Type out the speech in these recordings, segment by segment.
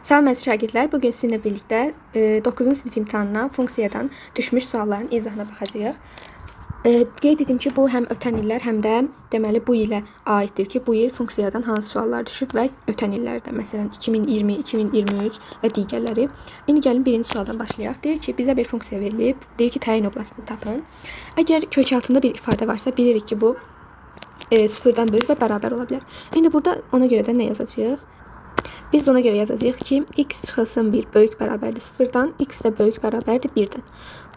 Salam əziz şagirdlər, bugün sizinlə birlikdə 9-cu sinif imtahanına funksiyadan düşmüş sualların izahına baxacağıq. Qeyd edim ki, bu həm ötən illər, həm də deməli bu ilə aiddir ki, bu il funksiyadan hansı suallar düşüb və ötən illərdə, məsələn 2020, 2023 və digərləri. İndi gəlin birinci sualdan başlayaq. Deyir ki, bizə bir funksiya verilib, deyir ki, təyin oblastını tapın. Əgər kök altında bir ifadə varsa, bilirik ki, bu sıfırdan böyük və bərabər ola bilər. İndi burada ona görə də nə yazacağıq? Biz ona göre yazacağıq ki, x çıxılsın 1 böyük bərabərdir 0-dan, x də böyük bərabərdir 1-dən.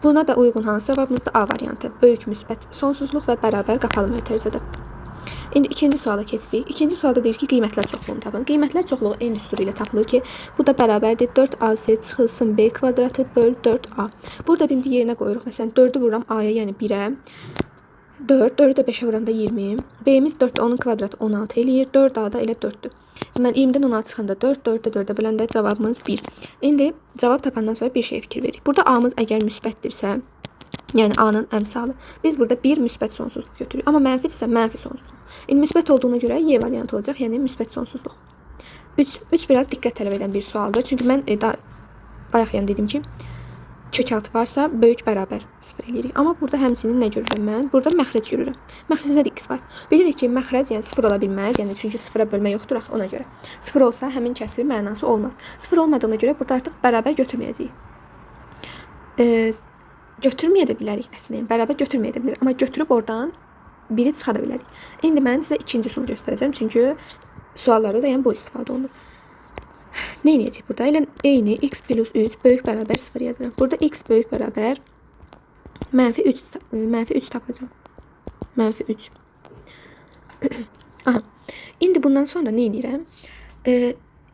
Buna da uyğun hansı cavabımız da A variantı. Böyük müsbət sonsuzluq və bərabər qapalı mötərizədə. İndi ikinci suala keçdik. İkinci sualda deyir ki, qiymətlər çoxluğunu tapın. Qiymətlər çoxluğu n üstürü ilə tapılır ki, bu da bərabərdir 4ac çıxılsın b kvadratı böl 4a. Burada indi yerinə qoyuruq. Məsələn, 4-ü vururam a-ya, yəni 1-ə. 4'ü də 5'ə vuranda 20. B'miz 4, onun kvadratı 16 eləyir. 4a da elə 4'dür. Mən 20-dən 16 çıxanda 4, 4-də 4-ə böləndə cavabımız 1. İndi cavab tapandan sonra bir şey fikir veririk. Burada a-mız əgər müsbətdirsə, yəni a-nın əmsalı, biz burada bir müsbət sonsuzluq götürürük. Amma mənfidirsə mənfi sonsuzluq. İndi müsbət olduğuna görə y variantı olacaq, yəni müsbət sonsuzluq. 3 biraz diqqət tələb edən bir sualdır. Çünki mən bayaq yəni dedim ki, kök altı varsa böyük bərabər 0 eləyirik. Amma burada həmçinin nə görürəm mən? Burada məxrəc görürəm. Məxrəcdə də x var. Bilirik ki, məxrəc yəni 0 ola bilməz. Yəni çünki 0-a bölmə yoxdur axı ona görə. 0 olsa həmin kəsirin mənası olmaz. 0 olmadığına görə burada artıq bərabər götürməyəcəyik. Götürməyə də bilərik əslində. Bərabər götürməyə də bilərik. Amma götürüb oradan biri çıxada bilərik. İndi mən sizə ikinci üsulu göstərəcəm. Çünki suallarda da yəni bu istifadə olunur. Ne edəcək burada? Elə eyni x plus 3 böyük bərabər 0 yazıram. Burada x böyük bərabər mənfi 3 tapacağım. Mənfi 3. Aha. İndi bundan sonra nə edirəm?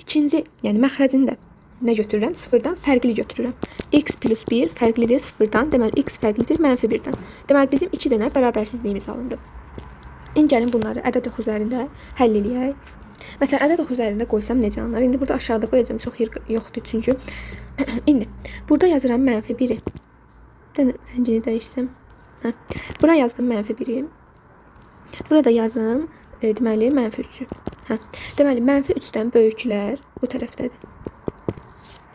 İkinci, yəni məxrəcində nə götürürəm? 0-dan fərqli götürürəm. X plus 1 fərqlidir 0-dan. Deməli, x fərqlidir mənfi 1-dən. Deməli, bizim 2 dənə bərabərsizliyimiz alındı. İndi gəlin bunları ədəd oxu üzərində həll eləyək. Məsələn, ədəd oxu üzərində qoysam necə alınır? İndi burada aşağıda qoyacağım, çox yer yoxdur çünki. İndi burada yazıram mənfi 1-i. Rəngini dəyişsəm. Bura yazdım mənfi 1-i. Burada yazdım, deməli, mənfi 3-ü. Deməli, mənfi 3-dən böyüklər bu tərəfdədir.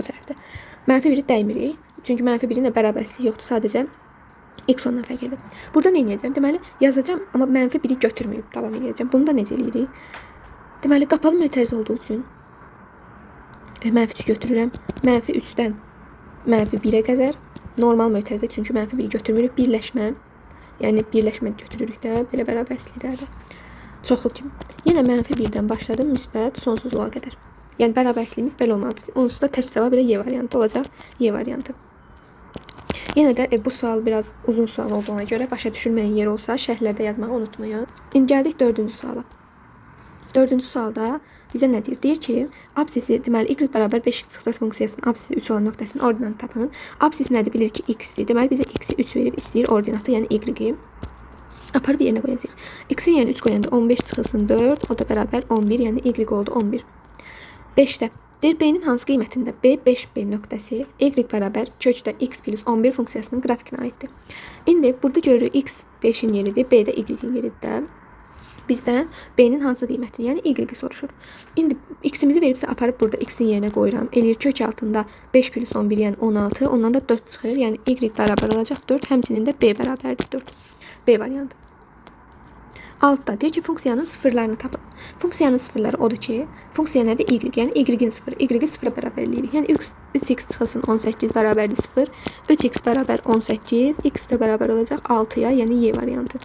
Bu tərəfdə. Mənfi 1-i dəymirik. Çünki mənfi 1-in də bərabərsizliyi yoxdur, sadəcə x ondan fərq edir. Burada nə edəcəm? Deməli, yazacağım, amma mənfi 1-i götürməyib davam edəcəm. Bunu da necə eləyirik? Deməli, qapalı mötərizə olduğu üçün mənfi 3 götürürəm. Mənfi 3-dən mənfi 1-ə qədər. Normal mötərizə, çünki mənfi 1-i götürmürük. Birləşmə. Yəni, birləşmə götürürük də. Belə bərabərsizliklərdə. Çoxlu kimi. Yenə mənfi 1-dən başladım. Müsbət sonsuzluğa qədər. Yəni, bərabərsizliyimiz belə olmalıdır. Onsuz da tək cavab elə Y variantı olacaq. Y variantı. Yenə də bu sual biraz uzun sual olduğuna görə başa düşülməyən yer olsa şərhlərdə yazmağı unutmayın. İndi gəldik 4-cü suala. 4-cü sualda bizə nə deyir? Deyir ki, absisi, deməli, y bərabər 5x4 funksiyasının absisi 3 olan nöqtəsinin ordinatını tapın. Absis nədir? Bilir ki, x-dir. Deməli, bizə x-i 3 verib, istəyir ordinatı, yəni y-i. Aparıb yerinə qoyacaq. X-in yerinə 3 qoyanda 15 çıxılsın 4, o da bərabər 11, yəni y oldu 11. 5-də deyir, b-nin hansı qiymətində b 5b nöqtəsi y bərabər kökdə x plus 11 funksiyasının qrafikinə aiddir. İndi burada görürük x 5-in yeridir, b də y-in yeridir. Bizdən b-nin hansı qiymətini, yəni y-i soruşur. İndi x-imizi veribsə aparıb burada x-in yerinə qoyuram. Eləyir kök altında 5 plus 11, yəni 16. Ondan da 4 çıxır. Yəni y bərabər olacaq 4. Həmçinin də b bərabərdir 4. B variantı. Altda deyir ki, funksiyanın sıfırlarını tapın. Funksiyanın sıfırları odur ki, funksiya nədir? Y, yəni y-in sıfırı. Y-i sıfıra bərabər eləyirik. Yəni 3x çıxılsın 18 bərabərdir 0. 3x bərabər 18. X də bərabər olacaq 6-ya, yəni y variantı.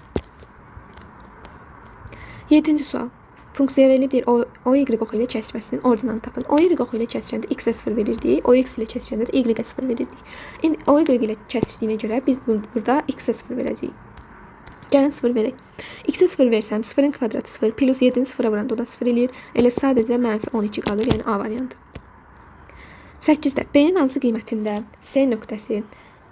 7-ci sual. Funksiya verilib deyir, o y oxu ilə kəsişməsinin ordinatını tapın. O y oxu ilə kəsişəndə x-ə 0 verirdik, o x ilə kəsişəndə də y-ə 0 verirdik. İndi o y ilə kəsişdiyinə görə biz burada x-ə 0 verəcəyik. Gəlin 0 verək. X-ə 0 versəm, 0-ın kvadratı 0, plus 7-ni 0-a vuranda o da 0 eləyir. Elə sadəcə mənfi 12 qalır, yəni A variantı. 8-də b-nin hansı qiymətində C nöqtəsi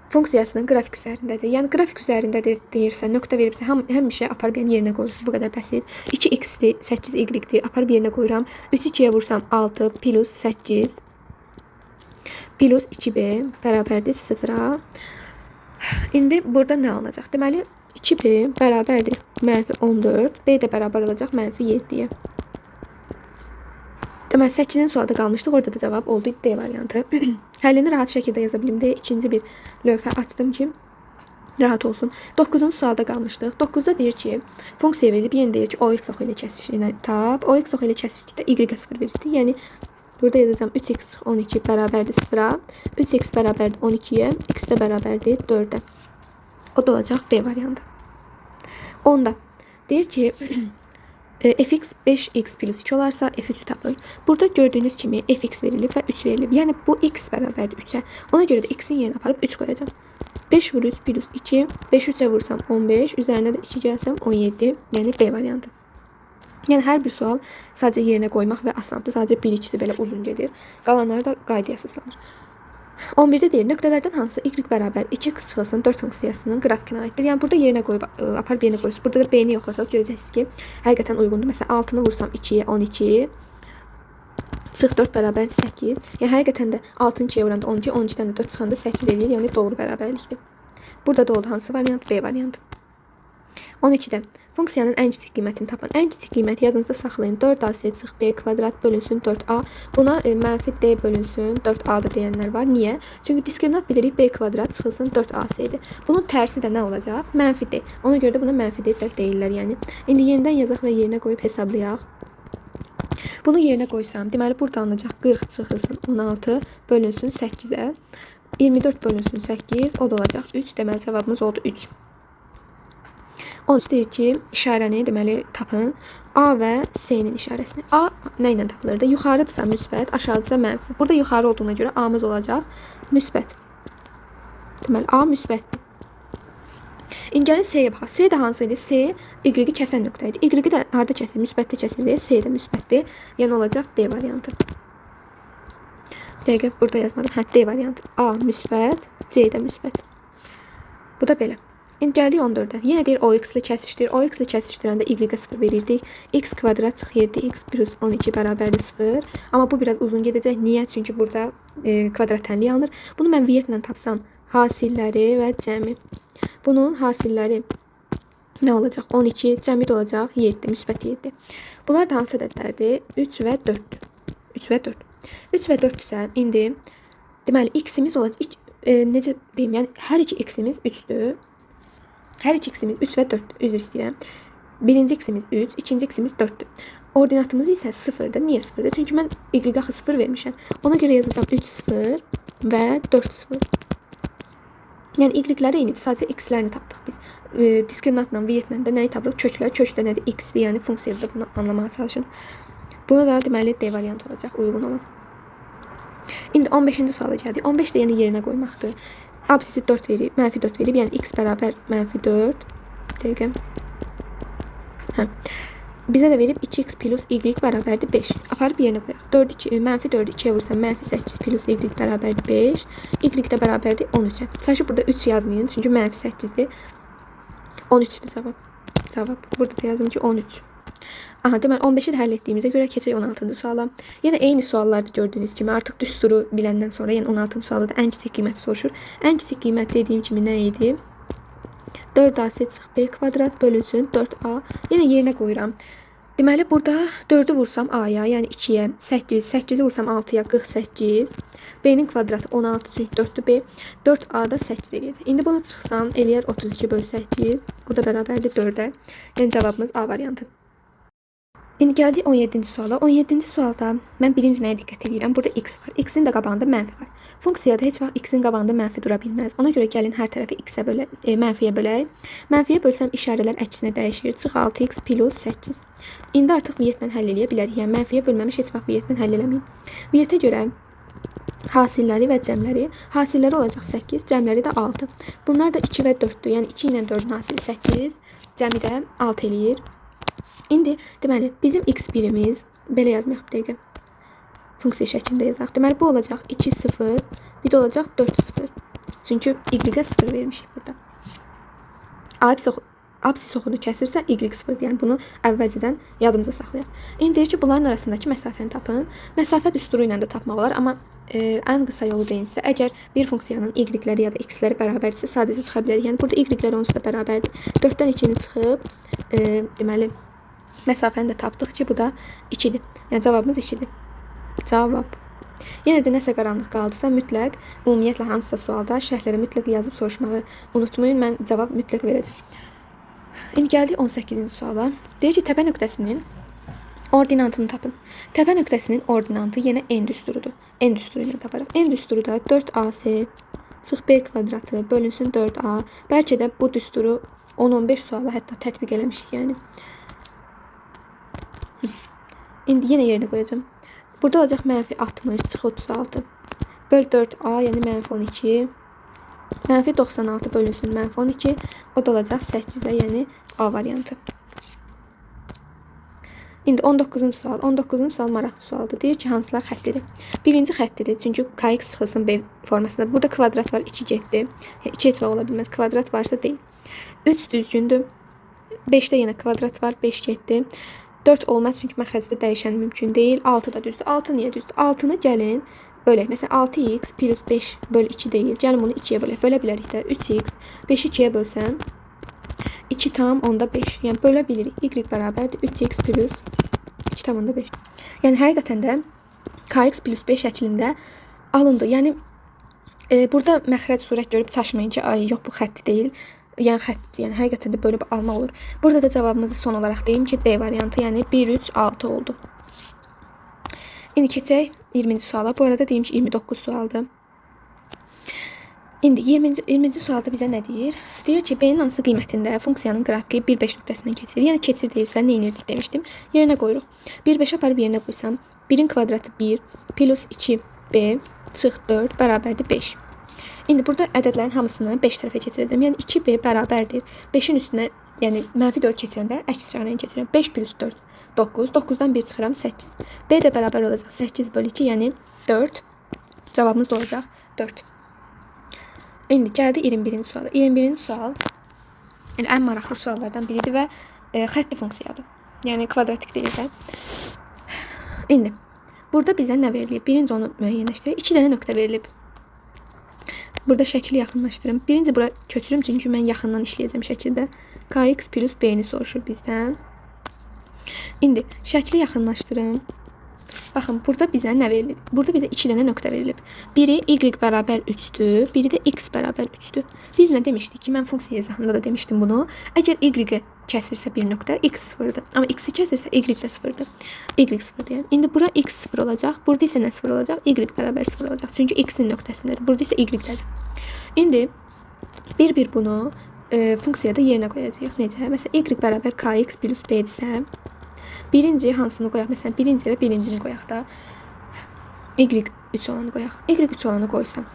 funksiyasının qrafik üzərindədir. Yəni, qrafik üzərindədir deyirsə, nöqtə veribsə, həmişə aparıb yerinə qoyursunuz. Bu qədər bəsit. 2x-dir, 8y-dir, aparıb yerinə qoyuram. 3-ü 2-yə vursam 6 plus 8 plus 2b bərabərdir 0-a. İndi burada nə alınacaq? Deməli, 2b bərabərdir mənfi 14, b də bərabər olacaq mənfi 7-yə. Deməli 8-ci sualda qalmışdıq. Orada da cavab oldu D variantı. Həllini rahat şəkildə yaza bilim deyə ikinci bir lövhə açdım ki, rahat olsun. 9-cu sualda qalmışdıq. 9-da deyir ki, funksiya verilib, yenə deyir ki, OX oxu ilə kəsişini tap. OX oxu ilə kəsişlikdə Y-ə 0 verildi. Yəni burada yazacağım 3x 12 bərabərdir 0-a. 3x bərabərdir 12-yə. X də bərabərdir 4-ə. O da olacaq B variantı. 10-da deyir ki, fx 5x plus 2 olarsa f3'ü tapın. Burada gördüğünüz kimi fx verilib və 3 verilib. Yəni bu x bərabərdir 3-ə. Ona görə də x-in yerinə aparıb 3 qoyacağım. 5 vur 3 plus 2. 5 3'e vursam 15. Üzərinə də 2 gəlsəm 17. Yəni B variantı. Yəni hər bir sual sadəcə yerinə qoymaq və asandır. Sadəcə 1-2-si belə uzun gedir. Qalanları da qaydaya əsaslanır. 11-də deyir, nöqtələrdən hansı y bərabər 2 çıxılsın 4 funksiyasının qrafikinə aiddir. Yəni burada yerinə qoyub aparıb yerinə qoyursunuz. Burada da B-ni yoxlasaq görəcəksiniz ki, həqiqətən uyğundur. Məsələn 6-nı vursam 2-yə 12. Çıx 4 bərabərdir 8. Yəni həqiqətən də 6-nı 2-yə vuranda 12, 12-dən də 4 çıxanda 8 eləyir. Yəni doğru bərabərlikdir. Burada da oldu hansı variant? B variantı. 12-də funksiyanın ən kiçik qiymətini tapın. Ən kiçik qiyməti yadınızda saxlayın. 4ac çıx b kvadrat bölünsün 4a. Buna mənfi d bölünsün 4a da deyənlər var. Niyə? Çünki diskriminant bilirik b kvadrat çıxılsın 4ac idi. Bunun tərsi də nə olacaq? Mənfi d. Ona görə də buna mənfi d deyirlər. Yəni indi yenidən yazaq və yerinə qoyub hesablayaq. Bunu yerinə qoysam, deməli burada alınacaq 40 çıxılsın 16 bölünsün 8-ə. 24 bölünsün 8, o da olacaq 3. Deməli cavabımız oldu 3. 13 deyir ki, işarəni deməli tapın. A və S-nin işarəsini. A nə ilə tapılırdı? Yuxarıdırsa müsbət, aşağıdırsa mənfi. Burada yuxarı olduğuna görə A-mız olacaq müsbət. Deməli A müsbətdir. İndi gəlin S-yə baxaq. S də hansı idi? S Y-i kəsən nöqtə idi. Y-i də harda kəsilir? Müsbətdə kəsilir. S də müsbətdir. Yəni olacaq D variantı. Dəqiq burada yazmadım. Hə, D variantı. A müsbət, C də müsbət. Bu da belə. İndi gəldik 14-də. Yenə deyir OX ilə kəsişdir. OX ilə kəsişdirəndə Y-ə 0 verirdik. X kvadrat çıx 7x plus 12 bərabərdir 0. Amma bu biraz uzun gedəcək. Niyə? Çünki burada kvadrat tənliyi alınır. Bunu mən viyyətlə tapsam hasilləri və cəmi. Bunun hasilləri nə olacaq? 12, cəmi də olacaq 7, müsbət 7. Bunlar da hansı ədədlərdir? 3 və 4-dür. 3 və 4. 3 və 4 isə indi deməli x-imiz olacaq. Necə deyim? Yəni hər iki x-imiz 3-dür. Hər iki x-imiz 3 və 4-dür. Üzr istəyirəm. Birinci x-imiz 3, ikinci x-imiz 4-dür. Ordinatımız isə 0-dır. Niyə 0-dır? Çünki mən y-ə 0 vermişəm. Ona görə yazacağım 3 0 və 4 0. Yəni y-ləri eynidir. Sadəcə x-lərini tapdıq biz. Diskriminantla, viyyətlə də nəyi tapırıq? Köklər. Kökdə nədir? X-dir. Yəni funksiyada bunu anlamaya çalışın. Buna da deməli D variantı olacaq. Uyğun olan. İndi 15-ci suala gəldik. 15 də yəni yerinə qoymaqdır. Absisi 4 verib, mənfi 4 verib. Yəni x bərabər mənfi 4. Dəqiqəm. Hə. Bizə də verib 2x plus y bərabərdir 5. Aparıb yerinə qoyaq. 4-2, mənfi 4-ü 2-yə vursam mənfi 8 plus y bərabərdir 5. Y də bərabərdir 13-ə. Sadəcə burada 3 yazmayın. Çünki mənfi 8-dir. 13-dür cavab. Cavab. Burada da yazdım ki 13. Aha, deməli 15-i də həll etdiyimizə görə keçək 16-cı suala. Yenə eyni suallardır gördüyünüz kimi. Artıq düsturu biləndən sonra yenə 16-cı sualda da ən kiçik qiyməti soruşur. Ən kiçik qiymət dediyim kimi nə idi? 4ac çıx b kvadrat bölünsün 4a. Yenə yerinə qoyuram. Deməli burada 4-ü vursam a-ya, yəni 2-yə 8, 8-i vursam 6-ya 48. B-nin kvadratı 16 çünki 4-dür b. 4a da 8 eləyəcək. İndi bunu çıxsam eləyər 32 böl 8. O da bərabərdir 4-ə. Yəni cavabımız A variantı. İndi gəldik 17-ci suala. 17-ci sualda mən birinci nəyə diqqət edirəm? Burada x var. X-in də qabağında mənfi var. Funksiyada heç vaxt x-in qabağında mənfi dura bilməz. Ona görə gəlin hər tərəfi x-ə mənfiyə bölək. Mənfiyə bölsəm işarələr əksinə dəyişir. Çıx 6x plus 8. İndi artıq viyyətlə həll eləyə bilərik. Yəni mənfiyə bölməmiş heç vaxt viyyətlə həll eləməyin. Viyyətə görə hasilləri və cəmləri. Hasilləri olacaq 8, cəmləri də 6. Bunlar da 2 və 4-dür. Yəni 2 ilə 4-ün hasili 8, cəmi də 6 eləyir. İndi deməli bizim x birimiz belə yazmayaq bir dəqiqə. Funksiya şəklində yazaq. Deməli bu olacaq 2 0, bir də olacaq 4 0. Çünki y-ə 0 vermişik burada. Absis oxunu kəsirsə y 0-dir. Yəni bunu əvvəlcədən yadımıza saxlayaq. İndi deyir ki, bunların arasındakı məsafəni tapın. Məsafə düsturu ilə də tapmaq olar, amma ən qısa yolu deyim sizə. Əgər bir funksiyanın y-ləri ya da x-ləri bərabərdirsə sadəcə çıxa bilərik. Yəni burada y-lər onsuz da bərabərdir. 4-dən 2-ni çıxıb deməli məsafəni də tapdıq ki, bu da 2-dir. Yəni cavabımız 2-dir. Cavab. Yenə də nəsə qaranlıq qaldısa, mütləq ümumiyyətlə hansısa sualda şərhləri mütləq yazıb soruşmağı unutmayın. Mən cavab mütləq verəcəm. İndi gəldik 18-ci suala. Deyir ki, təpə nöqtəsinin ordinatını tapın. Təpə nöqtəsinin ordinatı yenə n düsturudur. N düsturu ilə taparıq. N düsturu da 4ac çıx b kvadratı bölünsün 4a. Bəlkə də bu düsturu 10-15 suala hətta tətbiq eləmişik yəni. İndi yenə yerinə qoyacağım. Burada olacaq mənfi 60 çıx 36 böl 4a yəni mənfi 12 mənfi 96 bölünsün mənfi 12 o da olacaq 8'ə yəni A variantı. İndi 19-cu sual. 19-cu sual maraqlı sualdır. Deyir ki, hansılar xəttidir? Birinci xəttidir. Çünki kx çıxılsın b formasındadır. Burada kvadrat var, 2 getdi. 2 heç ola bilməz. Kvadrat varsa deyil. 3 düzgündür. 5-də yenə kvadrat var, 5 getdi. 4 olmaz çünki məxrəcdə dəyişən mümkün deyil. 6 da düzdür. 6 niyə düzdür? 6-nı gəlin bölək. Məsələn 6x plus 5 böl 2 deyil. Gəlin bunu 2-yə bölək. Bölə bilərik də. 3x 5-i 2-yə bölsəm 2 tam onda 5. Yəni bölə bilirik. Y bərabərdir 3x plus 2 tam onda 5. Yəni həqiqətən də kx plus 5 şəklində alındı. Yəni burada məxrəc surət görüb çaşmayın ki, ay yox bu xətti deyil. Yəni xətt, yəni həqiqətən də böyle almaq olur. Burada da cavabımızı son olaraq deyim ki, D variantı, yəni 1 3 6 oldu. İndi keçək 20-ci suala. Bu arada deyim ki, 29 sualdır. İndi 20-ci sualda bizə nə deyir? Deyir ki, B-nin hansı qiymətində funksiyanın qrafiki 1-5 nöqtəsindən keçir. Yəni keçir deyirsə nə edirdik demişdim. Yerinə qoyuruq. 1-5 aparıb yerinə qoysam 1-in kvadratı 1 plus 2b çıx 4 bərabərdir 5. İndi burada ədədlərin hamısını 5 tərəfə keçirəcəm. Yəni 2b bərabərdir 5-in üstünə, yəni mənfi 4 keçirəndə əks işarəni keçirəm. 5 plus 4 9. 9-dan 1 çıxıram 8. B də bərabər olacaq 8 bölü 2, yəni 4. Cavabımız da olacaq 4. İndi gəldi 21-ci suala. 21-ci sual ən maraqlı suallardan biridir və xətti funksiyadır. Yəni kvadratik deyil də. İndi burada bizə nə verilib? Birinci onu müəyyənləşdirək. 2 dənə nöqtə verilib. Burada şəkli yaxınlaşdırım. Birinci bura köçürüm çünki mən yaxından işləyəcəm şəkildə. Kx plus b-ni soruşur bizdən. İndi şəkli yaxınlaşdırım. Baxın, burada bizə nə verilib? Burada bizə 2 dənə nöqtə verilib. Biri y bərabər 3'dür, biri də x bərabər 3'dür. Biz nə demişdik ki, mən funksiya izahında da demişdim bunu. Əgər y kəsirsə bir nöqtə, x 0'dır. Amma x-i kəsirsə y də 0'dır. Y 0'dır yəni. İndi bura x 0 olacaq, burada isə nə 0 olacaq? Y bərabər 0 olacaq. Çünki x-in nöqtəsindədir. Burada isə y-dədir. İndi bir bunu funksiyada yerinə qoyacağıq. Necə? Məsələn, y bərabər kx plus b-dirsə, birinci hansını qoyaq? Məsələn, birinci ilə birincini qoyaq da. Y3 olanı qoyaq. Y3 olanı qoysam.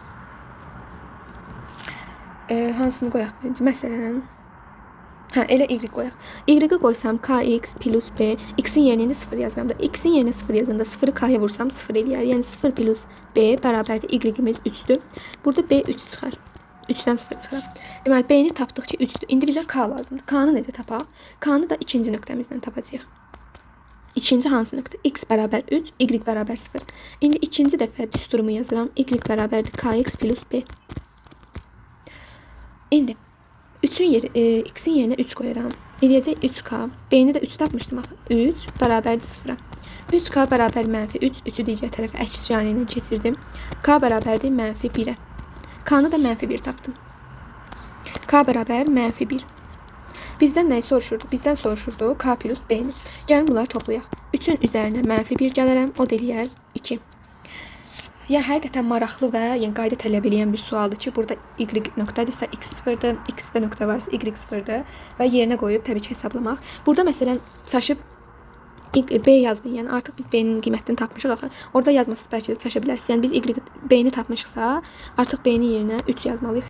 Hansını qoyaq birinci? Məsələn, elə y qoyaq. Y qoysam kx plus b, x-in yerinə 0 yazıram da. X-in yerinə 0 yazanda 0'ı k-ya vursam 0 eləyər. Yəni 0 plus b bərabərdir y-imiz 3'dür. Burada b 3 çıxar. 3'dən 0 çıxar. Deməli, b-ni tapdıq ki 3'dür. İndi bizə k lazımdır. K-nı necə tapaq? K-nı da ikinci nöqtəmizdən tapacağıq. İkinci hansı nöqtə? X bərabər 3, y bərabər 0. İndi ikinci dəfə düsturumu yazıram. Y bərabərdir kx plus b. İndi x-in yerinə 3 qoyuram. Eləyəcək 3k. B-ni də 3 tapmışdım axı. 3 bərabərdir 0-a. 3k bərabər mənfi 3. 3'ü digər tərəfə əks işarəni ilə keçirdim. K bərabərdir mənfi 1-ə. K-nı da mənfi 1 tapdım. K bərabər mənfi 1. Bizdən nəyi soruşurdu? Bizdən soruşurdu k plus b-ni. Gəlin bunları toplayaq. 3'ün üzərinə mənfi 1 gələrəm. O da eləyər 2. Yəni həqiqətən maraqlı və yəni qayda tələb edən bir sualdır ki, burada y nöqtədirsə x 0'dır, x-də nöqtə varsa y 0'dır və yerinə qoyub təbii ki hesablamaq. Burada məsələn çaşıb b yazmayın. Yəni artıq biz b-nin qiymətini tapmışıq axı. Orada yazmasız bəlkə də çaşa bilərsiniz. Yəni biz b-ni tapmışıqsa, artıq b-nin yerinə 3 yazmalıyıq.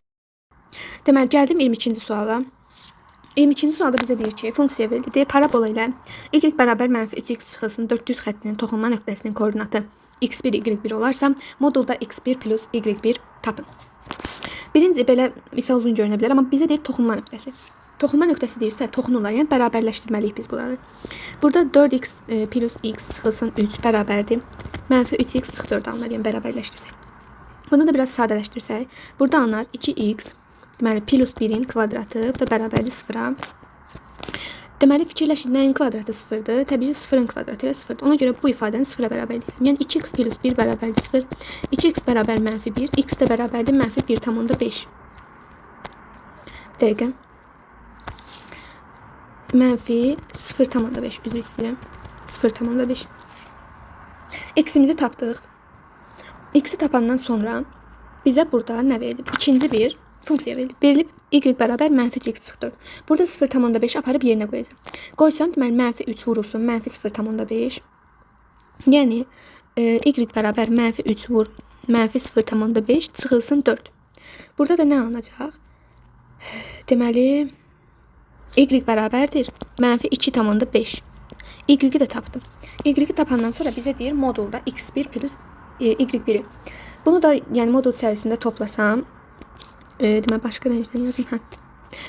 Deməli, gəldim 22-ci suala. 22-ci sualda bizə deyir ki, funksiya verildi. Parabola ilə y bərabər mənfi 3x çıxılsın 400 xəttinin toxunma nöqtəsinin koordinatı x1, y1 olarsa, modulda x1 plus y1 tapın. Birinci belə misal uzun görünə bilər, amma bizə deyir toxunma nöqtəsi. Toxunma nöqtəsi deyirsə, toxunurlar, yəni bərabərləşdirməliyik biz bunları. Burada 4x plus x çıxılsın 3 bərabərdir. Mənfi 3x çıx 4 alınır, yəni bərabərləşdirsək. Bunu da biraz sadələşdirsək, burada alınar 2x, deməli plus 1'in kvadratı, bu da bərabərdir 0-a. Deməli fikirləşin, nəyin kvadratı 0-dır? Təbii ki, 0-ın kvadratı ilə 0-dır. Ona görə bu ifadəni 0-a bərabər edirəm. Yəni 2x plus 1 bərabərdir 0. 2x bərabər mənfi 1. X də bərabərdir mənfi 1,5. Bir dəqiqə. Mənfi 0,5. Üzr istəyirəm. 0,5. X-imizi tapdıq. X-i tapandan sonra bizə burada nə verilib? İkinci bir funksiya verilib. Verilib y bərabər mənfi x çıxdı. Burada 0,5 aparıb yerinə qoyacağım. Qoysam deməli mənfi 3 vurulsun mənfi 0,5. Yəni y bərabər mənfi 3 vur mənfi 0,5 çıxılsın 4. Burada da nə alınacaq? Deməli y bərabərdir mənfi 2,5. Y-i də tapdım. Y-i tapandan sonra bizə deyir modulda x1 plus y1'i. Bunu da yəni modul içərisində toplasam, deməli başqa rəngdən yazayım.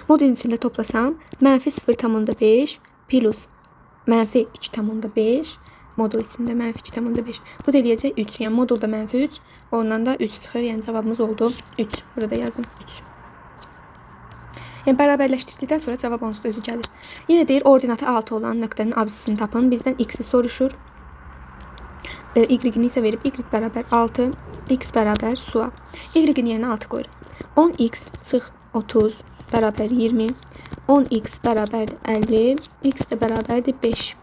Modulun içində toplasam, mənfi 0,5 plus mənfi 2,5 modul içində mənfi 2,5. Bu da eləyəcək 3. Yəni modulda mənfi 3, ondan da 3 çıxır. Yəni cavabımız oldu 3. Burada yazdım 3. Yəni bərabərləşdirdikdən sonra cavab onsuz da özü gəlir. Yenə deyir ordinatı 6 olan nöqtənin absisini tapın. Bizdən x-i soruşur. Y-ni isə verib y bərabər 6, x bərabər sual. Y-in yerinə 6 qoyuram. 10x çıx 30 bərabər 20. 10x bərabərdir 50, x də bərabərdir 5.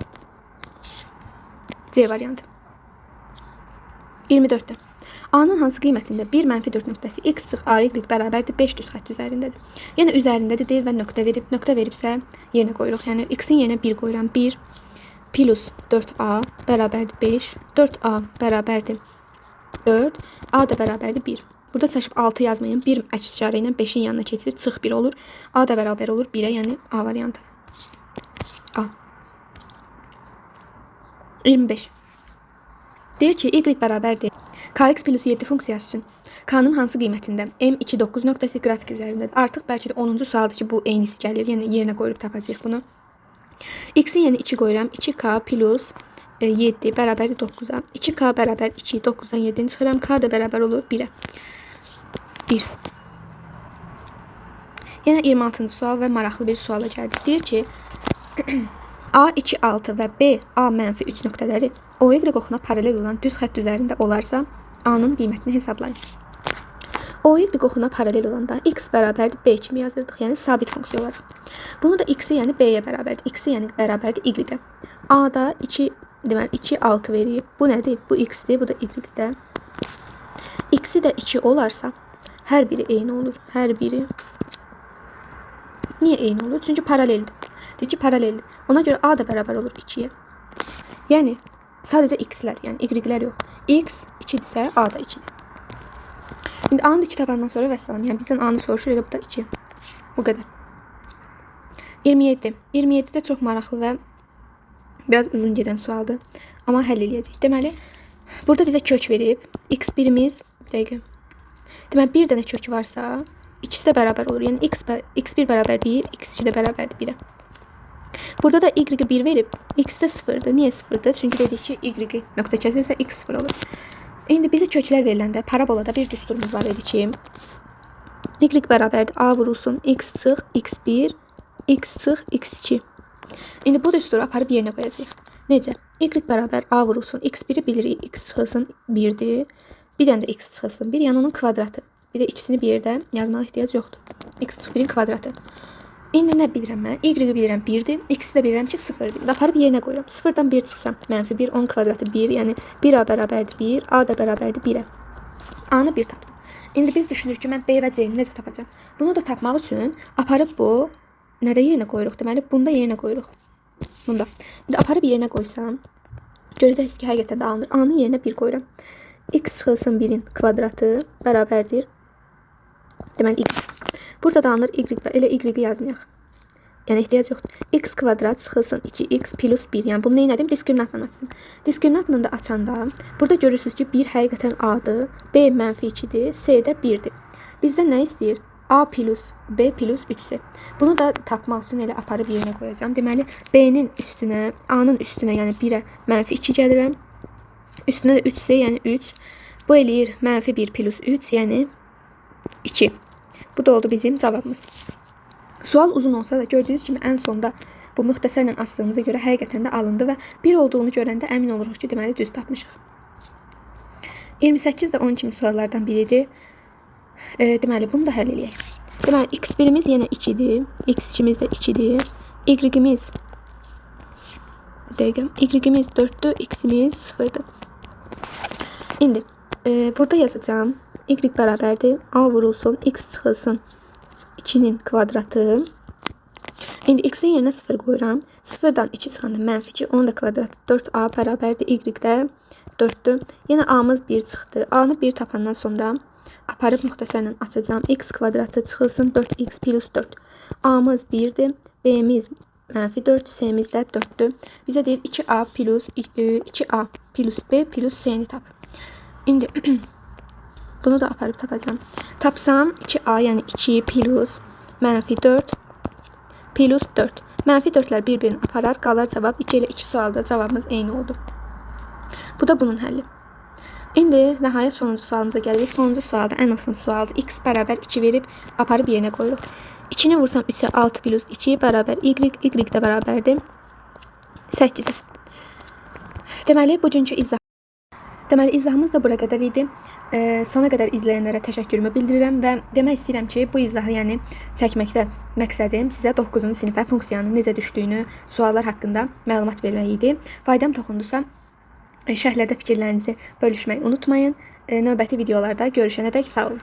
C variantı. 24-də. A-nın hansı qiymətində 1 mənfi 4 nöqtəsi x çıx a y bərabərdir 5 düz xətt üzərindədir. Yəni üzərindədir deyil və nöqtə verib. Nöqtə veribsə yerinə qoyuruq. Yəni x-in yerinə 1 qoyuram. 1 plus 4a bərabərdir 5. 4a bərabərdir 4. A da bərabərdir 1. Burada çaşıb 6 yazmayın. 1 əks işarə ilə 5-in yanına keçir. Çıx 1 olur. A da bərabər olur 1-ə. Yəni A variantı. A. 25. Deyir ki, y bərabərdir kx plus 7 funksiyası üçün k-nın hansı qiymətində m29 nöqtəsi qrafik üzərindədir. Artıq bəlkə də 10-cu sualdır ki, bu eynisi gəlir. Yəni yerinə qoyub tapacağıq bunu. X-in yerinə 2 qoyuram. 2k plus 7 bərabərdir 9-a. 2k bərabər 2, 9-dan 7-ni çıxıram. K da bərabər olur 1-ə. 1. Yenə 26-cı sual və maraqlı bir suala gəldik. Deyir ki, A 2, 6 və B, A mənfi 3 nöqtələri OY oxuna paralel olan düz xətt üzərində olarsa, A-nın qiymətini hesablayın. OY oxuna paralel olanda x bərabərdir B kimi yazırdıq, yəni sabit funksiya olaraq. Bunu da x-i yəni B-yə bərabərdir, x-i yəni bərabərdir y-də. A-da 2, deməli 2, 6 verib. Bu nədir? Bu x-dir, bu da y-də. X-i də 2 olarsa, hər biri eyni olur. Hər biri. Niyə eyni olur? Çünki paraleldir. Deyir ki, paraleldir. Ona görə A da bərabər olur 2-yə. Yəni, sadəcə x-lər, yəni y-lər yox. X 2-dirsə, A da 2-dir. İndi A-nı da 2 tabandan sonra vəssalam. Yəni, bizdən A-nı soruşur, elə bu da 2. Bu qədər. 27. 27-də çox maraqlı və biraz uzun gedən sualdır. Amma həll eləyəcək. Deməli, burada bizə kök verib. X1-imiz, bir dəqiqə. Deməli, bir dənə kök varsa, ikisi də bərabər olur. Yəni, x1 bərabər 1, x2 də bərabərdir 1-ə. Burada da y-i 1 verib, x də 0-dır. Niyə 0-dır? Çünki dedik ki, y nöqtə kəsilirsə, x 0 olur. İndi bizə köklər veriləndə parabolada bir düsturumuz var idi ki, y bərabərdir a vurulsun, x çıx, x1, x çıx, x2. İndi bu düsturu aparıb yerinə qoyacaq. Necə? Y bərabər a vurulsun, x1-i bilirik, x çıxılsın 1-dir. Bir dənə də x çıxılsın 1, yəni onun kvadratı. Bir də ikisini bir yerdə yazmağa ehtiyac yoxdur. X çıx 1-in kvadratı. İndi nə bilirəm mən? Y-i bilirəm 1-dir, x-i də bilirəm ki 0-dir. Aparıb yerinə qoyuram. 0-dan 1 çıxsam, mənfi 1, 10 kvadratı 1, yəni 1a bərabərdir 1, a da bərabərdir 1-ə. A-nı 1 tapdım. İndi biz düşünürük ki, mən B və C-ni necə tapacağım? Bunu da tapmaq üçün aparıb bu nədə yerinə qoyuruq? Deməli, bunda yerinə qoyuruq. Bunda. İndi aparıb yerinə qoysam, görəcəksiniz ki, həqiqətən də alınır. A-nın yerinə 1 qoyuram. X çıxılsın 1-in kvadratı bərabərdir. Deməli, y. Burada da alınır y, elə y-i yazmayaq. Yəni, ehtiyac yoxdur. X kvadrat çıxılsın 2x plus 1. Yəni, bunu neylədim? Diskriminantla açdım. Diskriminantla da açanda, burada görürsünüz ki, 1 həqiqətən A-dır, B mənfi 2-dir, C də 1-dir. Bizdən nə istəyir? A plus B plus 3-C. Bunu da tapmaq üçün elə aparıb yerinə qoyacağım. Deməli, B-nin üstünə, A-nın üstünə, yəni 1-ə mənfi 2 gəlirəm. Üstünə də 3C, yəni 3. Bu eləyir mənfi 1 plus 3, yəni 2. Bu da oldu bizim cavabımız. Sual uzun olsa da gördüğünüz kimi ən sonda Bu müxtəsərlə açdığımıza görə həqiqətən də alındı və 1 olduğunu görəndə əmin oluruq ki, deməli düz tapmışıq. 28 də onun kimi suallardan biridir. Deməli bunu da həll edək. Deməli x1-imiz yenə 2-dir, x2-miz də 2-dir, y-imiz y-imiz 4-dür, x-imiz 0-dır. İndi burada yazacağım. Y bərabərdir. A vurulsun, x çıxılsın 2-nin kvadratı. İndi x-in yerinə 0 qoyuram. 0-dan 2 çıxanda -2, onun da kvadratı 4a bərabərdir. Y-də 4-dür. Yenə a-mız 1 çıxdı. A-nı 1 tapandan sonra aparıb müxtəsərlə açacağım. X kvadratı çıxılsın 4x plus 4. A-mız 1-dir. B-miz -4, C-miz də 4-dür. Bizə deyir 2a plus B plus C-ni tap. İndi bunu da aparıb tapacağım. Tapsam 2a yəni 2 plus -4 plus 4. -4'lər bir-birini aparar, qalar cavab. 2 ilə 2 sualda cavabımız eyni oldu. Bu da bunun həlli. İndi nəhayət sonuncu sualımıza gəlirik. Sonuncu sualda ən asan sualdır. X bərabər 2 verib aparıb yerinə qoyuruq. 2-ni vursam 3'ə 6 plus 2 bərabər y də bərabərdir 8'ə. Deməli bugünkü izah. Deməli izahımız da bura qədər idi. Sona qədər izləyənlərə təşəkkürümü bildirirəm və demək istəyirəm ki, bu izahı yəni çəkməkdə məqsədim sizə 9-cu sinifə funksiyanın necə düşdüyünü, suallar haqqında məlumat vermək idi. Faydam toxundusa şərhlərdə fikirlərinizi bölüşməyi unutmayın. Növbəti videolarda görüşənədək sağ olun.